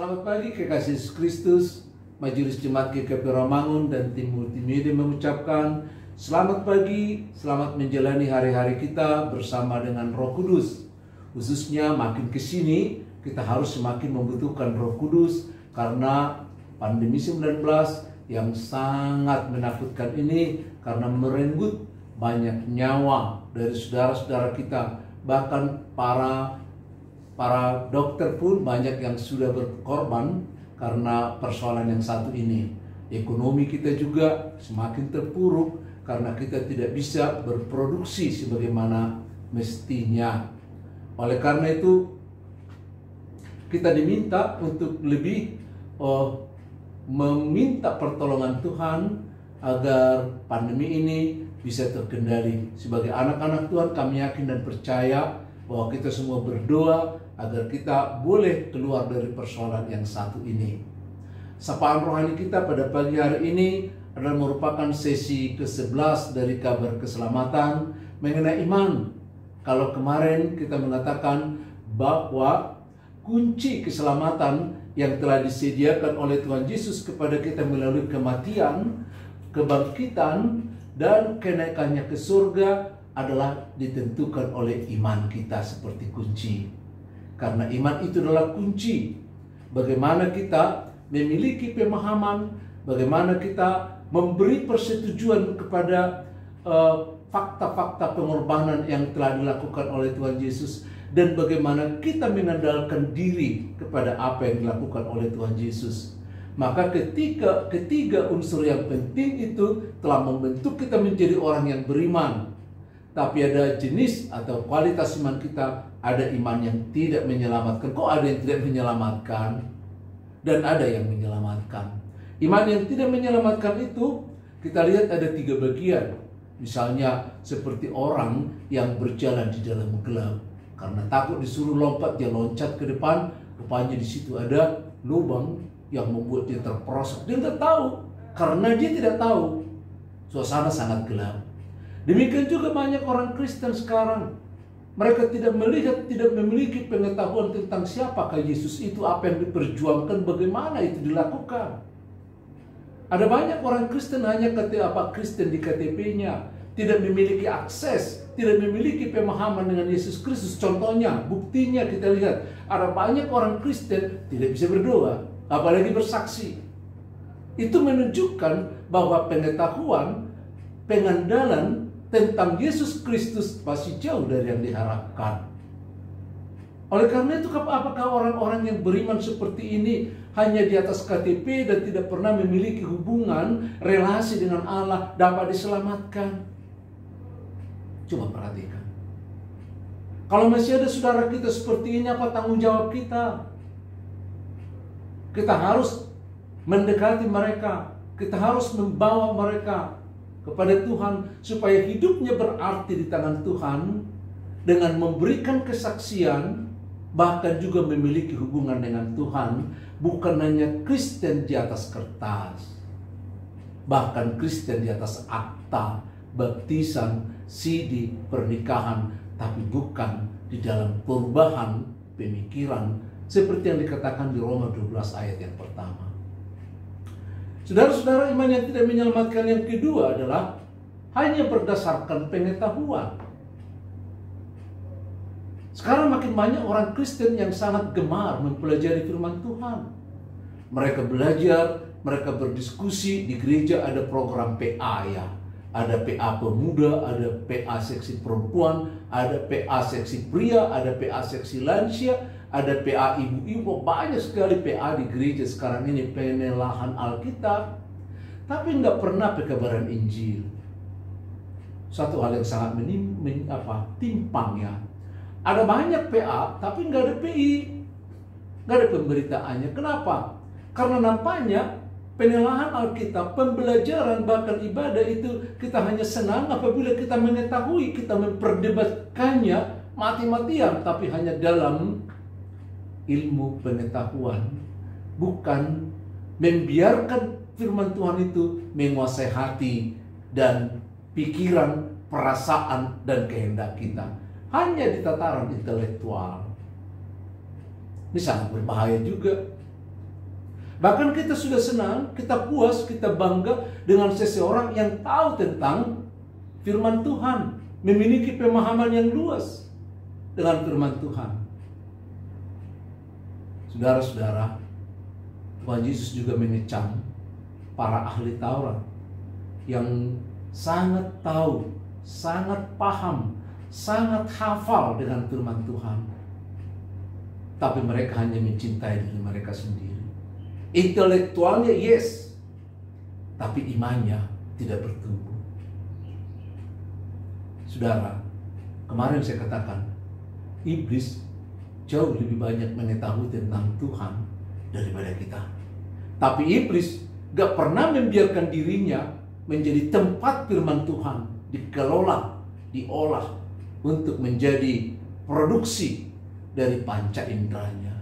Selamat pagi kekasih Yesus Kristus. Majelis Jemaat GKP Rawamangun dan tim multimedia mengucapkan selamat pagi, selamat menjalani hari-hari kita bersama dengan Roh Kudus. Khususnya makin ke sini kita harus semakin membutuhkan Roh Kudus karena pandemi 19 yang sangat menakutkan ini, karena merenggut banyak nyawa dari saudara-saudara kita. Bahkan para dokter pun banyak yang sudah berkorban karena persoalan yang satu ini. Ekonomi kita juga semakin terpuruk karena kita tidak bisa berproduksi sebagaimana mestinya. Oleh karena itu kita diminta untuk lebih meminta pertolongan Tuhan agar pandemi ini bisa terkendali. Sebagai anak-anak Tuhan, kami yakin dan percaya bahwa kita semua berdoa agar kita boleh keluar dari persoalan yang satu ini. Sapaan rohani kita pada pagi hari ini adalah merupakan sesi ke-11 dari kabar keselamatan mengenai iman. Kalau kemarin kita mengatakan bahwa kunci keselamatan yang telah disediakan oleh Tuhan Yesus kepada kita melalui kematian, kebangkitan, dan kenaikannya ke surga adalah ditentukan oleh iman kita seperti kunci. Karena iman itu adalah kunci bagaimana kita memiliki pemahaman, bagaimana kita memberi persetujuan kepada fakta-fakta pengorbanan yang telah dilakukan oleh Tuhan Yesus, dan bagaimana kita mengandalkan diri kepada apa yang dilakukan oleh Tuhan Yesus. Maka ketiga unsur yang penting itu telah membentuk kita menjadi orang yang beriman. Tapi ada jenis atau kualitas iman kita, ada iman yang tidak menyelamatkan. Kok ada yang tidak menyelamatkan? Dan ada yang menyelamatkan. Iman yang tidak menyelamatkan itu kita lihat ada 3 bagian. Misalnya seperti orang yang berjalan di dalam gelap. Karena takut disuruh lompat, dia loncat ke depan. Rupanya di situ ada lubang yang membuat dia terperosok. Dia tidak tahu, karena dia tidak tahu. Suasana sangat gelap. Demikian juga banyak orang Kristen sekarang. Mereka tidak melihat, tidak memiliki pengetahuan tentang siapakah Yesus itu, apa yang diperjuangkan, bagaimana itu dilakukan. Ada banyak orang Kristen hanya Kristen di KTP-nya, tidak memiliki akses, tidak memiliki pemahaman dengan Yesus Kristus. Contohnya, buktinya kita lihat, ada banyak orang Kristen tidak bisa berdoa, apalagi bersaksi. Itu menunjukkan bahwa pengetahuan, pengandalan tentang Yesus Kristus masih jauh dari yang diharapkan. Oleh karena itu, apakah orang-orang yang beriman seperti ini hanya di atas KTP dan tidak pernah memiliki hubungan, relasi dengan Allah dapat diselamatkan? Coba perhatikan. Kalau masih ada saudara kita seperti ini, apa tanggung jawab kita? Kita harus mendekati mereka. Kita harus membawa mereka kepada Tuhan supaya hidupnya berarti di tangan Tuhan dengan memberikan kesaksian, bahkan juga memiliki hubungan dengan Tuhan, bukan hanya Kristen di atas kertas, bahkan Kristen di atas akta, baptisan, CD, pernikahan, tapi bukan di dalam perubahan pemikiran seperti yang dikatakan di Roma 12 ayat yang pertama. Saudara-saudara, iman yang tidak menyelamatkan yang kedua adalah hanya berdasarkan pengetahuan. Sekarang makin banyak orang Kristen yang sangat gemar mempelajari firman Tuhan. Mereka belajar, mereka berdiskusi. Di gereja ada program PA ya. Ada PA pemuda, ada PA seksi perempuan, ada PA seksi pria, ada PA seksi lansia, ada PA ibu-ibu. Banyak sekali PA di gereja sekarang ini, penelahan Alkitab, tapi nggak pernah pekabaran Injil. Satu hal yang sangat timpang ya. Ada banyak PA, tapi nggak ada PI, nggak ada pemberitaannya. Kenapa? Karena nampaknya penelahan Alkitab, pembelajaran, bahkan ibadah itu kita hanya senang apabila kita mengetahui, kita memperdebatkannya mati-matian, tapi hanya dalam ilmu pengetahuan, bukan membiarkan firman Tuhan itu menguasai hati dan pikiran, perasaan, dan kehendak kita. Hanya di tataran intelektual. Ini sangat berbahaya juga. Bahkan kita sudah senang, kita puas, kita bangga dengan seseorang yang tahu tentang firman Tuhan, memiliki pemahaman yang luas dengan firman Tuhan. Saudara-saudara, Tuhan Yesus juga mengecam para ahli Taurat yang sangat tahu, sangat paham, sangat hafal dengan firman Tuhan. Tapi mereka hanya mencintai diri mereka sendiri. Intelektualnya yes, tapi imannya tidak bertumbuh. Saudara, kemarin saya katakan, iblis jauh lebih banyak mengetahui tentang Tuhan daripada kita. Tapi iblis gak pernah membiarkan dirinya menjadi tempat firman Tuhan dikelola, diolah untuk menjadi produksi dari panca inderanya.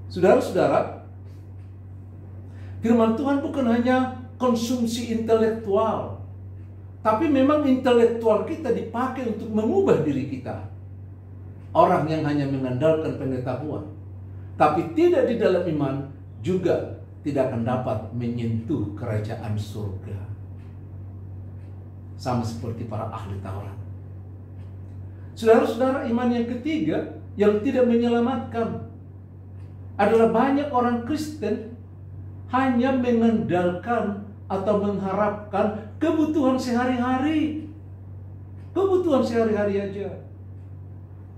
Saudara-saudara, firman Tuhan bukan hanya konsumsi intelektual, tapi memang intelektual kita dipakai untuk mengubah diri kita. Orang yang hanya mengandalkan pengetahuan, tapi tidak di dalam iman, juga tidak akan dapat menyentuh kerajaan surga. Sama seperti para ahli Taurat. Saudara-saudara, iman yang ketiga yang tidak menyelamatkan adalah banyak orang Kristen hanya mengandalkan atau mengharapkan kebutuhan sehari-hari. Kebutuhan sehari-hari aja.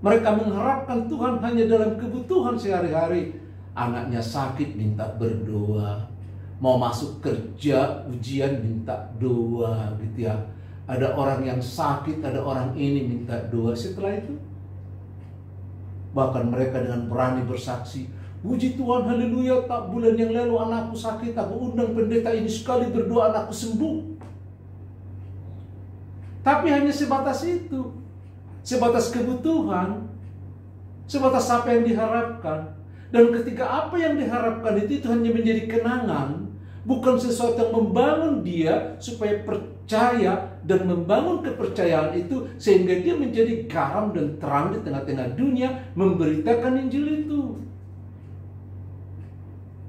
Mereka mengharapkan Tuhan hanya dalam kebutuhan sehari-hari. Anaknya sakit minta berdoa. Mau masuk kerja, ujian minta doa gitu ya. Ada orang yang sakit, ada orang ini minta doa. Setelah itu, bahkan mereka dengan berani bersaksi, puji Tuhan, haleluya, tak bulan yang lalu anakku sakit, aku undang pendeta ini sekali berdoa, anakku sembuh. Tapi hanya sebatas itu, sebatas kebutuhan, sebatas apa yang diharapkan. Dan ketika apa yang diharapkan itu hanya menjadi kenangan, bukan sesuatu yang membangun dia supaya percaya dan membangun kepercayaan itu sehingga dia menjadi garam dan terang di tengah-tengah dunia memberitakan Injil itu.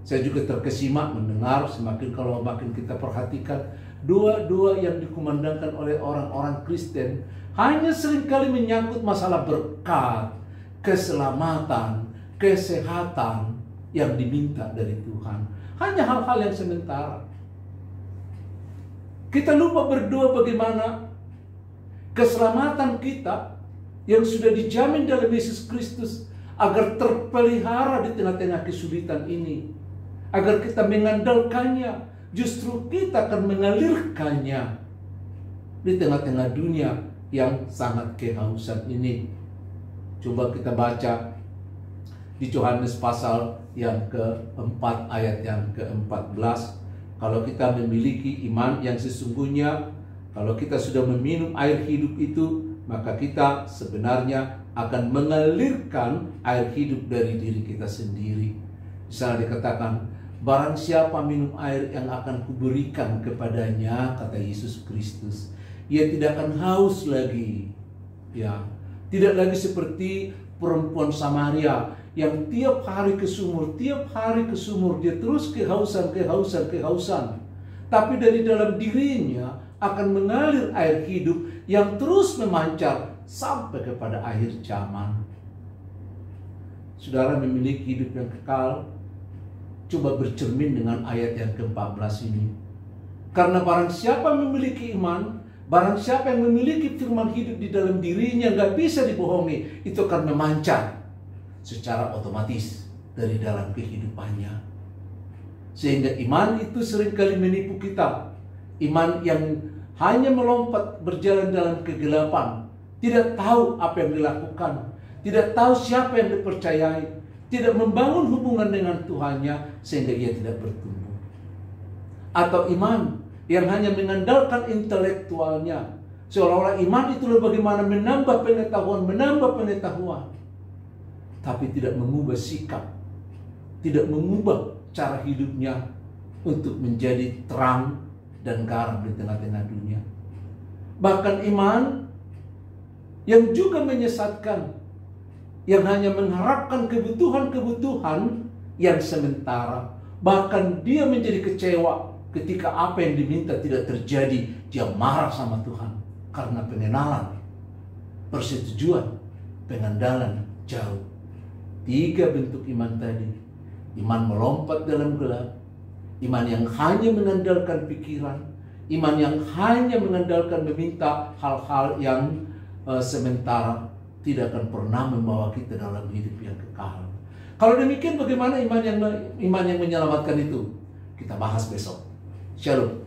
Saya juga terkesima mendengar semakin kita perhatikan doa-doa yang dikumandangkan oleh orang-orang Kristen hanya seringkali menyangkut masalah berkat, keselamatan, kesehatan yang diminta dari Tuhan. Hanya hal-hal yang sementara. Kita lupa berdoa bagaimana keselamatan kita yang sudah dijamin dalam Yesus Kristus agar terpelihara di tengah-tengah kesulitan ini. Agar kita mengandalkannya, justru kita akan mengalirkannya di tengah-tengah dunia yang sangat kehausan ini. Coba kita baca di Yohanes pasal yang keempat ayat yang ke-14. Kalau kita memiliki iman yang sesungguhnya, kalau kita sudah meminum air hidup itu, maka kita sebenarnya akan mengalirkan air hidup dari diri kita sendiri. Di sana dikatakan, barang siapa minum air yang akan kuberikan kepadanya, kata Yesus Kristus, ia tidak akan haus lagi. Ya, tidak lagi seperti perempuan Samaria yang tiap hari ke sumur dia terus kehausan. Tapi dari dalam dirinya akan mengalir air hidup yang terus memancar sampai kepada akhir zaman. Saudara memiliki hidup yang kekal, coba bercermin dengan ayat yang ke-14 ini. Karena barang siapa memiliki iman, barang siapa yang memiliki firman hidup di dalam dirinya, gak bisa dibohongi, itu akan memancar secara otomatis dari dalam kehidupannya. Sehingga iman itu seringkali menipu kita. Iman yang hanya melompat berjalan dalam kegelapan, tidak tahu apa yang dilakukan, tidak tahu siapa yang dipercayai, tidak membangun hubungan dengan Tuhannya sehingga ia tidak bertumbuh. Atau iman yang hanya mengandalkan intelektualnya, seolah-olah iman itu bagaimana menambah pengetahuan, tapi tidak mengubah sikap, tidak mengubah cara hidupnya untuk menjadi terang dan garam di tengah-tengah dunia. Bahkan iman yang juga menyesatkan, yang hanya mengharapkan kebutuhan yang sementara. Bahkan dia menjadi kecewa ketika apa yang diminta tidak terjadi. Dia marah sama Tuhan karena pengenalan, persetujuan, pengandalan jauh. 3 bentuk iman tadi. Iman melompat dalam gelap, iman yang hanya mengandalkan pikiran, iman yang hanya mengandalkan meminta hal-hal yang sementara, tidak akan pernah membawa kita dalam hidup yang kekal. Kalau demikian, bagaimana iman yang menyelamatkan itu? Kita bahas besok. Shalom.